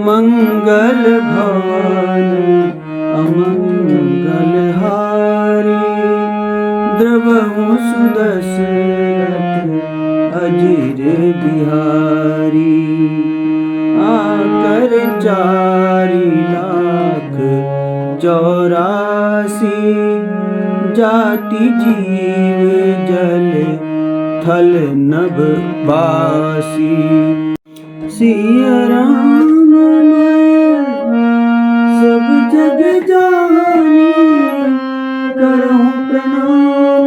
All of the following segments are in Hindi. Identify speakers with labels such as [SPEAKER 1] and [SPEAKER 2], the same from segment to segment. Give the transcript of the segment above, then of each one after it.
[SPEAKER 1] मंगल भवन अमंगल हारी, द्रवहु सुदशरथ अजिर बिहारी। आकर 4,84,000 जाति जीव जल थल नभ बासी। सिया राम सब जग जानी, करहु प्रणाम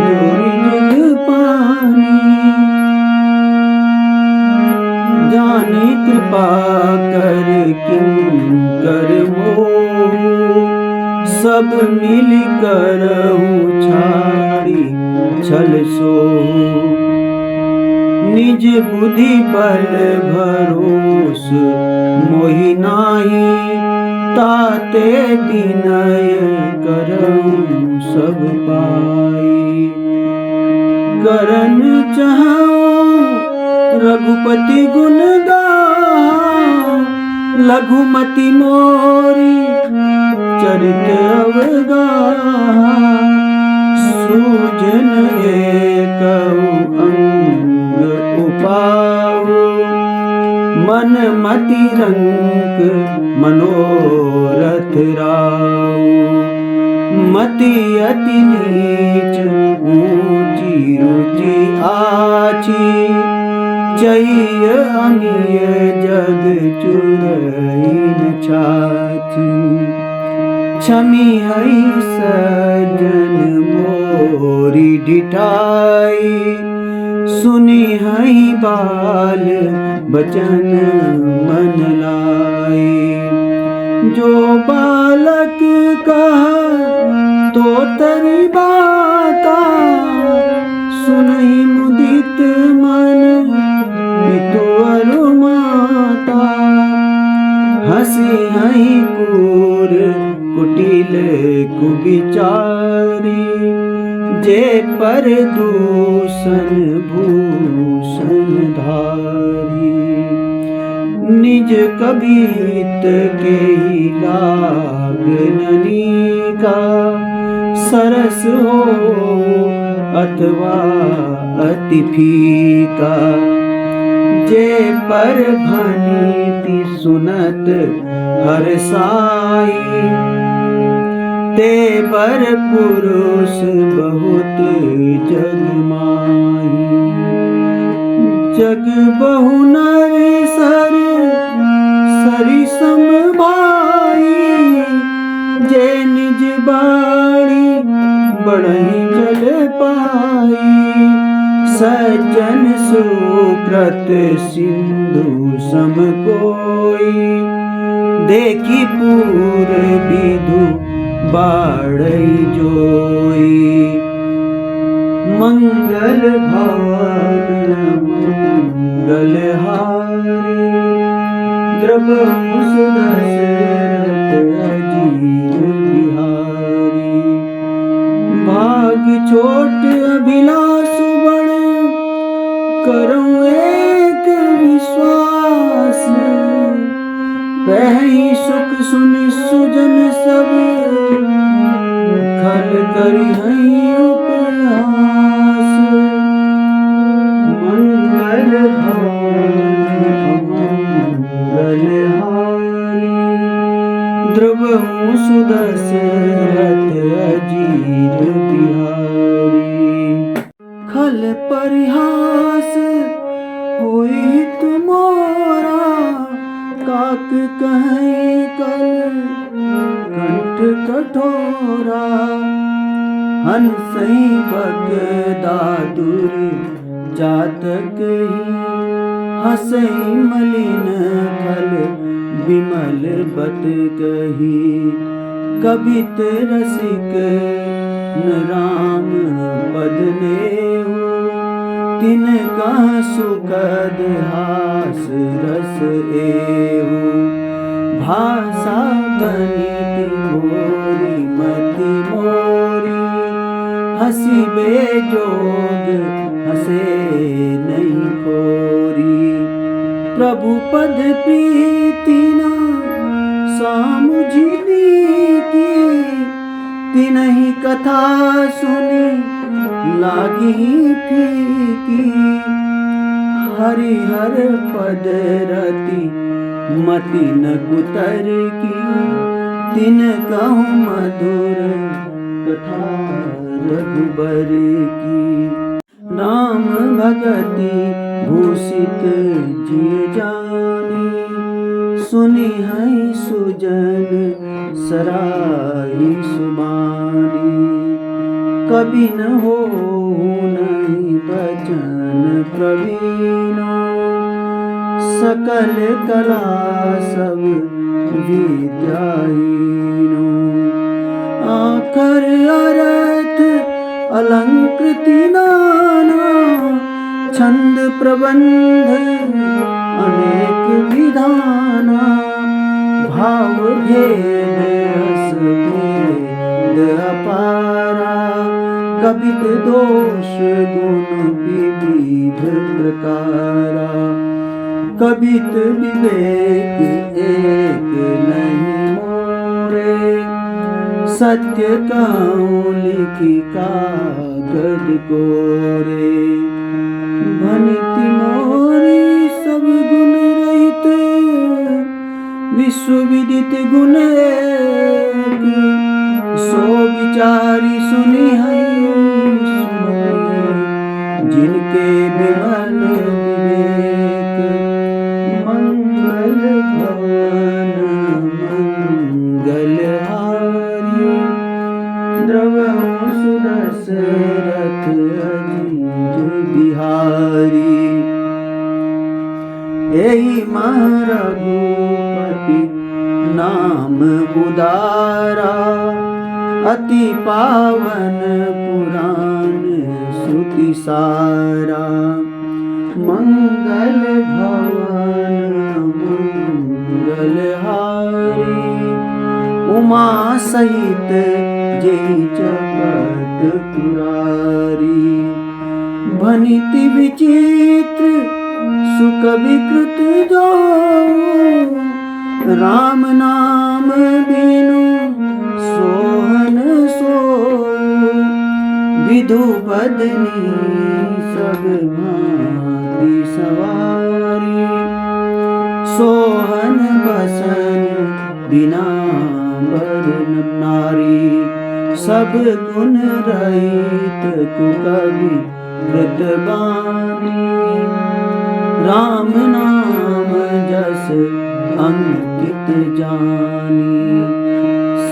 [SPEAKER 1] जोरि जग पानी। जाने कृपा कर किंकर मोह, सब मिल करहु छाड़ी छल सोह। निज बुद्धि बल भरोस मोहि नाहि, ताते विनय करहु सब पाई। करन चाहूं रघुपति गुण गाऊं, लघुमति मोरी चरित अवगाहा। सूजन एकहु अंग उपाहु, मन मति रंक मनोरथ राऊ। मति अति नीच ऊंची रुचि आची, चहिय अमीय जग चुरैन छाची। क्षमी हई सज्जन मोरी ढिठाई, सुनी हई बाल बचन मन लाई। जो बालक कहा तो तरी बाता, सुनहि मुदित मन पितु अरु माता। हंसी हई कूर कुटिल कुविचारी, जे पर दूषण भूषण धारी। निज कबित के लागननी का, सरस हो अथवा अति फीका। जे पर भनीति सुनत हरसाई, ते बर पुरुष बहुत जग माही। जग बहु नर सर सरि सम भाई, जे निज बाणी बढ़ई जल पाई। सज्जन सुकृत सिंधु सम कोई, देखी पूर विधु बाढ़ई जोई। मंगल भवन मंगल हारी, द्रवहु सुदशरथ अजिर बिहारी। भाग छोट अभिलाष बड़, करऊं एक विश्वास। पहई सुख सुनि सुजन सब, खल करि हई उपहास। मंगल भवन अमंगल हारी, द्रवहु सुदशरथ अजिर बिहारी। खल परिहास होई तुमोरा, काक कहीं कल कंठ कठोरा। हंसई बगदादुर जातक ही, हंसई मलिन खल विमल बत कही। कबित रसिक न राम पद नेहु, तिन कह सुखद हास रस एहु। भाषा तनिति मोरी मति मोरी, हंसी बेजोग हंसे नहीं कोरी। प्रभु पद प्रीति न सामुझनी की, तिनहि कथा सुनी लागी फीकी। हरिहर पद रति मति न कुतर की, तिन कहूँ मधुर कथा रघुबर की। राम भगति भूषित जिय जानी, सुनी है सुजन सराही सुबानी। कभी न हो नहीं बचन प्रवीणो, सकल कला सब विद्याहीनो। आखर अर्थ अलंकृति नाना, छंद प्रबंध अनेक विधाना। भाव भेद रस भेद अपारा, कवित दोष गुण विविध प्रकारा। कवित विवेक एक नहीं मोरे, सत्य कहूँ लिखी कागज कोरे। भनिति मोरी सब गुण रहित, विश्व विदित गुण एक। सो विचारी सुनी है जिनके विमल विवेक। मंगल भवन मंगल हारी, द्रवहु सुदशरथ अजीज बिहारी। यही रघुपति नाम उदारा, अति पावन पुराण श्रुति सारा। मंगल भवन मंगल हारी, उमा सहित जय जपत पुरारी। भनिति विचित्र सुख विकृत जो, राम नाम बिनु सोहन सो। विधु बदनी सब भांति सवारी, सोहन बसन बिना बरन नारी। सब गुण रहित कुकवि कृतबानी, राम नाम जस अंकित जानी।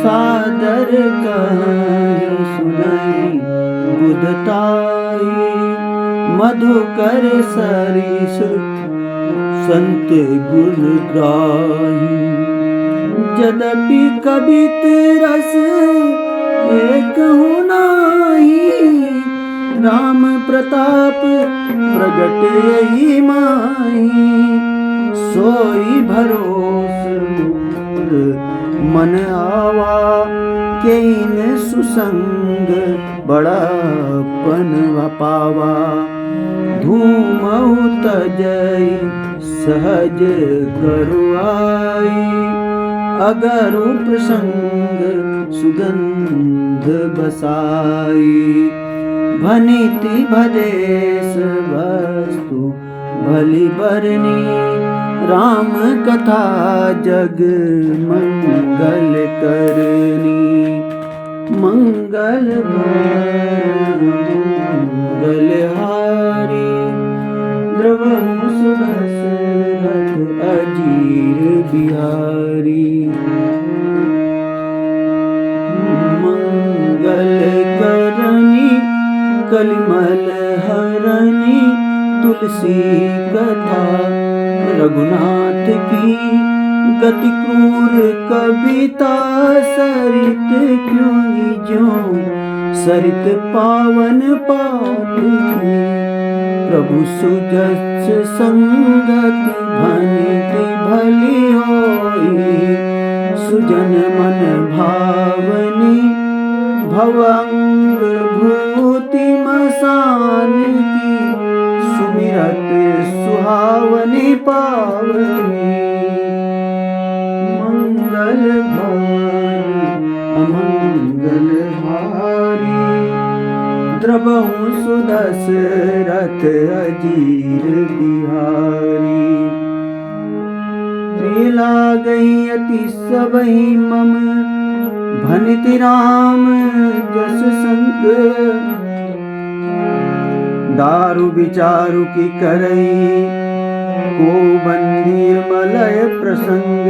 [SPEAKER 1] सादर कहि सुनई बुधताई, मधुकर सरिस संत गुण ग्राही। यद्यपि कवित रस एक नाहि, राम प्रताप प्रगट यही माही। सोई भरोस मोर मन आवा, केइन सुसंग बड़ापन पावा। धूमऊ तजई सहज करुआई, अगरु प्रसंग सुगंध बसाई। भनिति भदेश वस्तु भली बरनी, राम कथा जग मंगल करनी। मंगल मंगल हारी, द्रवहु सुदशरथ अजीर बिहारी। मंगल करनी कलिमल हरनी, तुलसी कथा रघुनाथ की। गति क्रूर कविता सरित क्यों ज्यों, सरित पावन पात की। प्रभु सुजस संगत भनिति भली होई, सुजन मन भावनी। भवंग भूति मसान की, सुमि सुमिरत सुहावनी पावनी, मंगल भारी अमंगल हारी, द्रवहु सुदशरथ अजीर बिहारी। प्रिय लागई अति सबहि मम, भनिति राम जस संग, दारु विचारु की करई को बंदी मलय प्रसंग,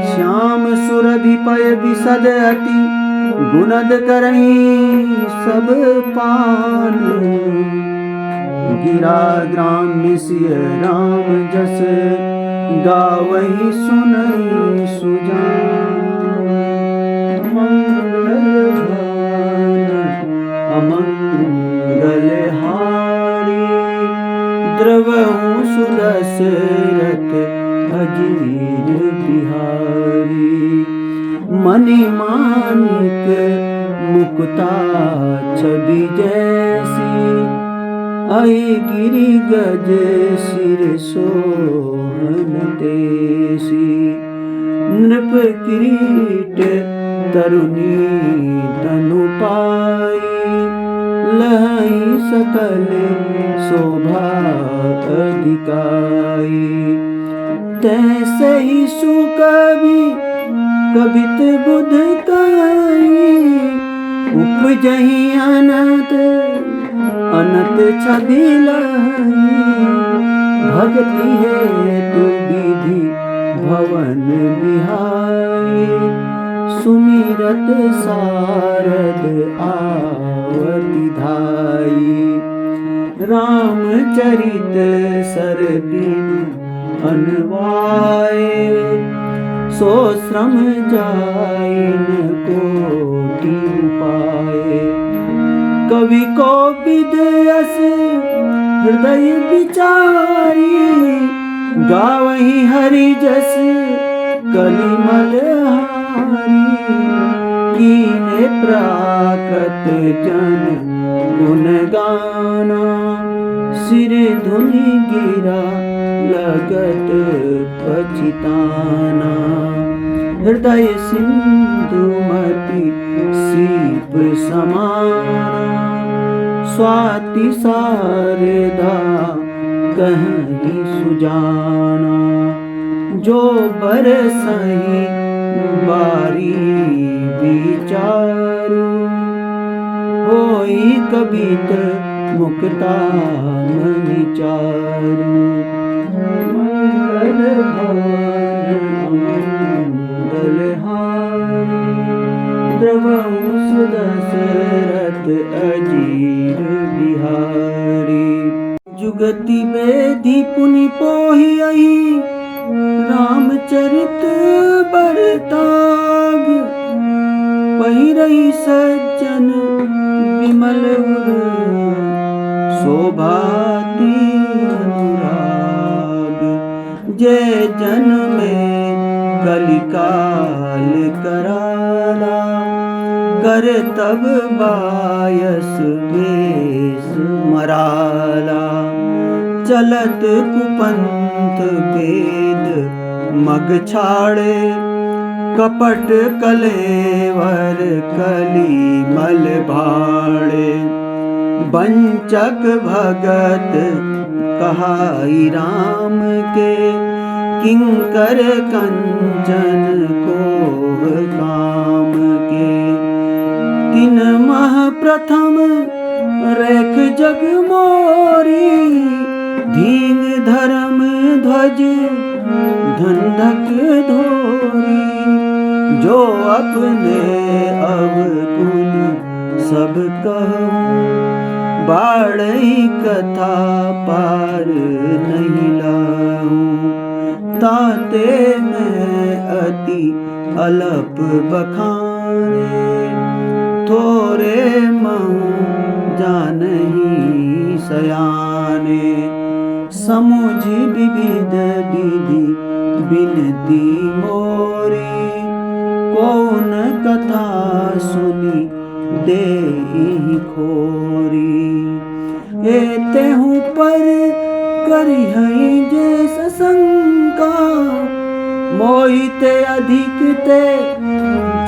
[SPEAKER 1] श्याम सुरभि पय विशद अति, गुणद करई सब पान, गिरा ग्राम्य सिय राम जस, गावहि सुनई सुजान। मंगल भान अमंगल हारी, द्रवहु सुदशरथ अजीर बिहारी। मणि माणिक मुकुता छवि जैसी, आई गिरि गज सिर सोहन तेसी, नृप किरीट तरुणी तनु पाई, लहई सकल शोभा अधिकाई। तैसे ही सुकवि कवित बुध काई, उपजहि अनंत अनंत छवि लाई, भक्ति हेतु विधि भवन बिहाई, सुमिरत सारद आवति धाई। रामचरित सर बिनु अनवाए, सो श्रम जाइन कोटि पाए। कवि को विदयस हृदय विचारी, गावहि हरि जस कलिमल हारी। कीने प्राकृत जन गुण गाना, सिर धुनि गिरा लगत पछिताना। हृदय सिंधुमति सीप समाना, स्वाति शारदा कहीं सुजाना। जो बरसहि बारी विचारु, होई कबित मुक्ता मनि चारु। मंगल भवन अमंगल हारी, द्रवहु सुदशरथ अजीर बिहारी। जुगति बेदी पुनि पोहियहि, रामचरित बरताग। पहिरहि सज्जन विमल उर, शोभाति अनुराग। जय जन में कलिकाल कराला, कर तब बायस वेश मराला। चलत कुपंथ वेद मग छाड़े, कपट कलेवर कलिमल भाड़े। बंचक भगत कहाई राम के, किंकर कंचन को काम के। तीन मह प्रथम रेख जग मोरी, धींग धर्म ध्वज धंधक धोरी। जो अपने अवगुण सब कहूँ, बाढ़ई कथा पार नहीं लाऊं। ताते मैं अति अलप बखाने, थोरे महु जानहि सयाने। समुझ विविध विधि बिनती मोरी, कौन कथा सुनी देहि खोरी। तेहू पर करी हई जे सशंका, मोहिते अधिक ते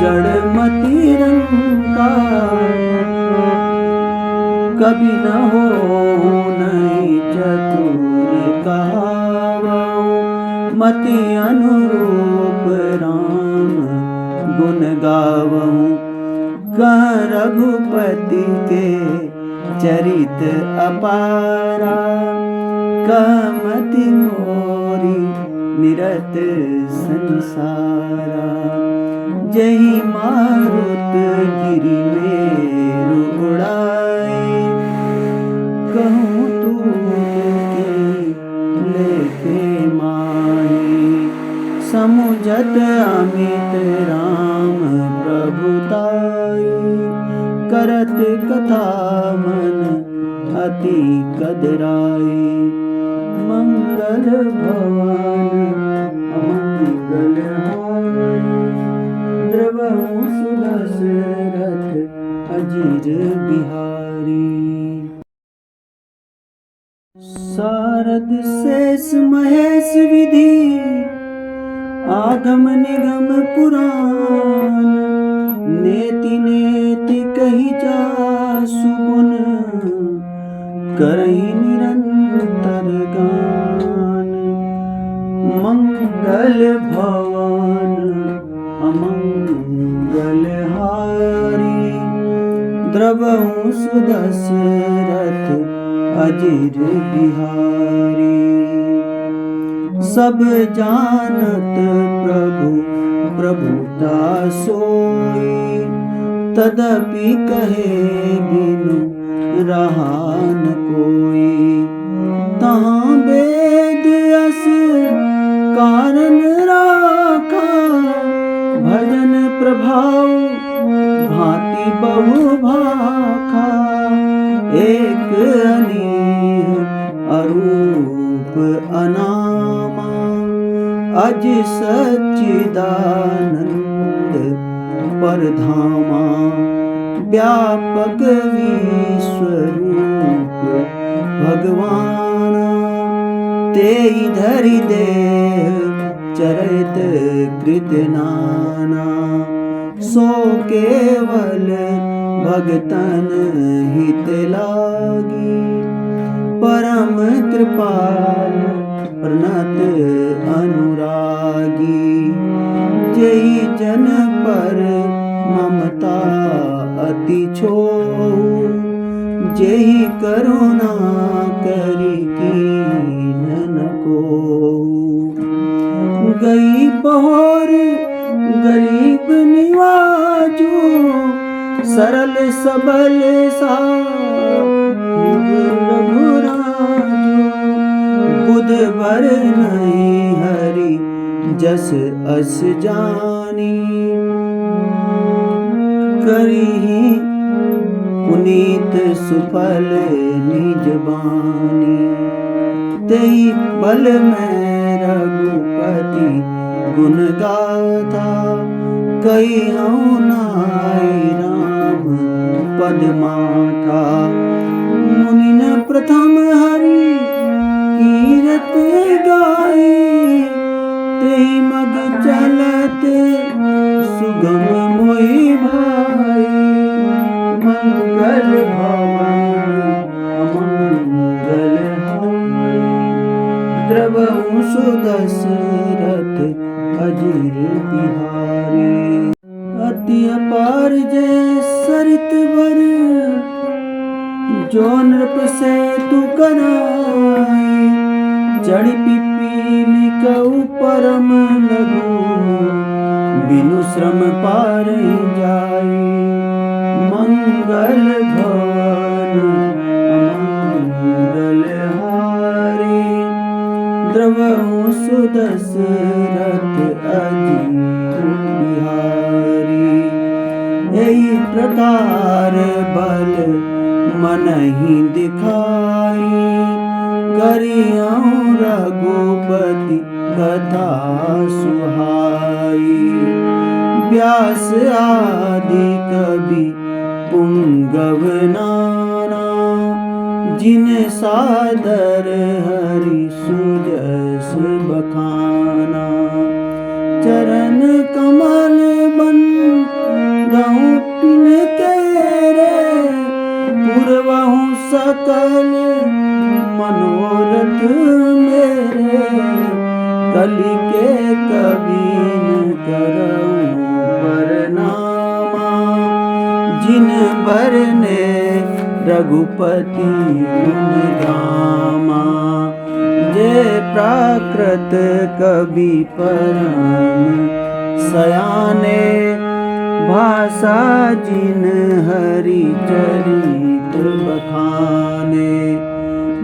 [SPEAKER 1] जड़ मति रंका, कभी न हो नहीं चतुर कहावऊ, मति अनुरूप राम गुण गावऊ, कह रघुपति के चरित अपारा, कह मति मोरी निरत संसारा, जही मारुत गिरि मेरु उड़ाए, कहूँ तूत की लेखे माही, समुझत अमित राम प्रभुताई, करत कथा मन अति कदराई, मंगल भवन अमंगल हारी, द्रवहु सुदशरथ अजीर बिहारी, शारद शेष महेश विधि आगम निगम पुराण, नेति नेति कही जासु गुण, करहि निरंतर गान, मंगल भवन अमंगल हारी, द्रवहु सुदशरथ अजीर बिहारी, सब जानत प्रभु प्रभुता सोई, तदपि कहे बिनु रहा न कोई, तहाँ वेद अस कारण राखा, भजन प्रभाव भांति बहु भाखा, एक अनीह अरूप अनामा, अज सच्चिदानंद परधामा, व्यापक विश्वरूप भगवाना, तेई धरि देह चरित कृत नाना, सो केवल भगतन हित लागी, परम कृपाल प्रणत अनुरागी, जय जन पर ममता अति छोहु, जय करुणा करी कीन कोहु, गई बहोर गरीब निवाजो, सरल सबल रघुराजो, बुध बर नहीं हरि जस अस जानी, करिहि पुनीत सुफल निज बानी, तेई बल में रघुपति गुण गाथा, कही हूँ नाई राम पद माथा, मुनिन प्रथम हरि कीरत गाई, तेहि मग चलत सुगम मोहि भाई, मंगल भवन अमंगल हारी, द्रवहु सुदशरथ अजीर बिहारी, अति अपार जय सरित वर, जो नृप से तु कराई, चढ़ पिपीली कऊ परम लघु, बिनु श्रम पार जाई, मंगल भवन अमंगल हारी, द्रवहु सुदशरथ अजीर बिहारी, यही प्रकार बल मनहि दिखाई, करियहु रघुपति कथा सुहाई, व्यास आदि कवि पुंगव नाना, जिन सादर हरि सुजस बखाना। चरण कमल बंदहु तिनके रे, पूरवहु सकल मनोरथ मेरे। कलि के कबीन करऊं परनामा, जिन बरने रघुपति गुण गामा। जे प्राकृत कवि परम सयाने, भाषा जिन हरि चरित बखाने।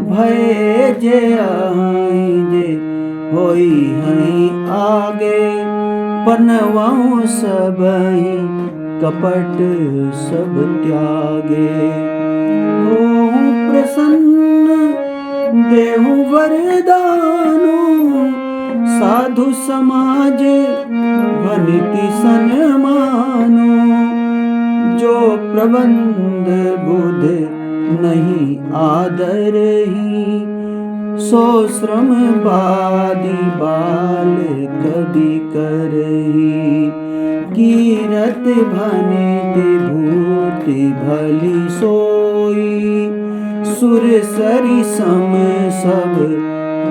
[SPEAKER 1] भय जे आई जे होई हई आगे, बनवाऊं सबहि कपट सब त्यागे। होऊं प्रसन्न देहु वरदानो, साधु समाज वनिति सन्मानो। जो प्रबंध बुध नहीं आदरही, सो श्रम बादी बाल कदी करही। कीरत भनित भूति भली सोई, सुर सरि सम सब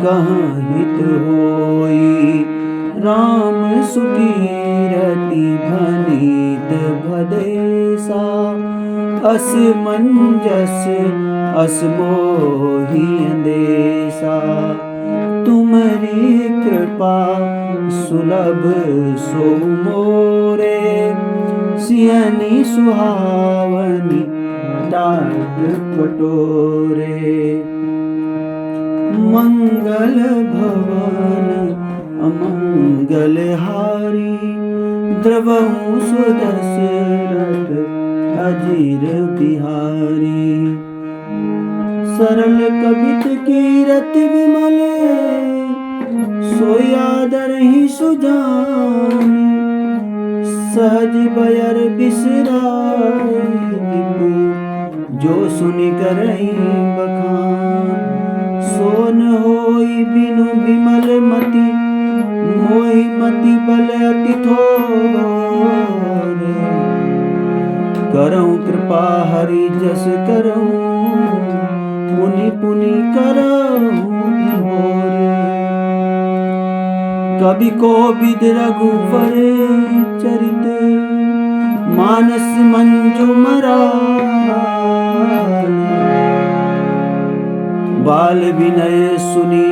[SPEAKER 1] कहाँ हित होई। राम सुकीरति भनित भदेसा, असमंजस असमोहि अंदेसा। तुमरी कृपा सुलभ सो मोरे, सियनि सुहावनी टाट पटोरे। मंगल भवन अमंगल हारी, द्रवहु सुदशरथ अजीर बिहारी। सरल कवित कीरत विमल, सोई आदरहि सुजानी। सहज बयर बिसराई दिपु, जो सुनि करहि बखान। सोन होई बिनु विमल मति, मोहि मति बल अति थोर। करऊं कृपा हरि जस करऊं, पुनि पुनि करऊं घोर। कवि कोविद रघुवर चरित, मानस मंजुमरा। बाल विनय सुनि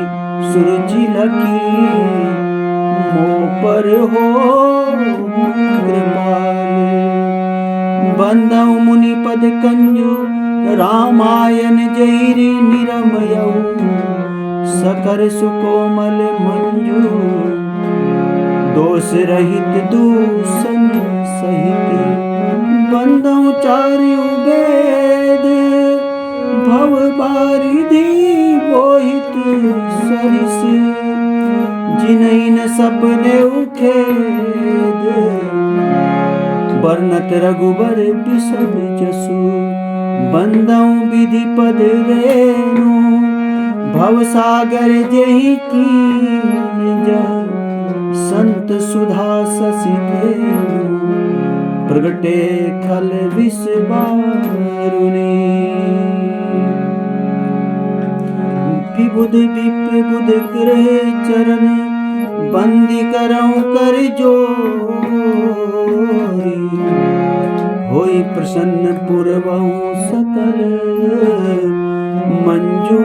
[SPEAKER 1] सुरुचि लखी, मोह पर हो कृपाल। बंदहु मुनि पद कंजु, रामायण जैरि निरमयऊ। सकर सुकोमल मंजू, दोष रहित दूषण सहित। बंदहु चारु वेद, भव बारिधि बोहित सरिस। जिनहि न सपने उखेद, बरनत रघुबर बिसम जसु। बंदहु विधि पद रेणु, भव सागर जेहि कीन जल। संत सुधा शशि धेनु, प्रगटे खल विष बारुणी। विबुध विप्र बुध गृह चरण, बंदी करऊं कर जोरी। होई प्रसन्न पुरवहु सकल, मंजू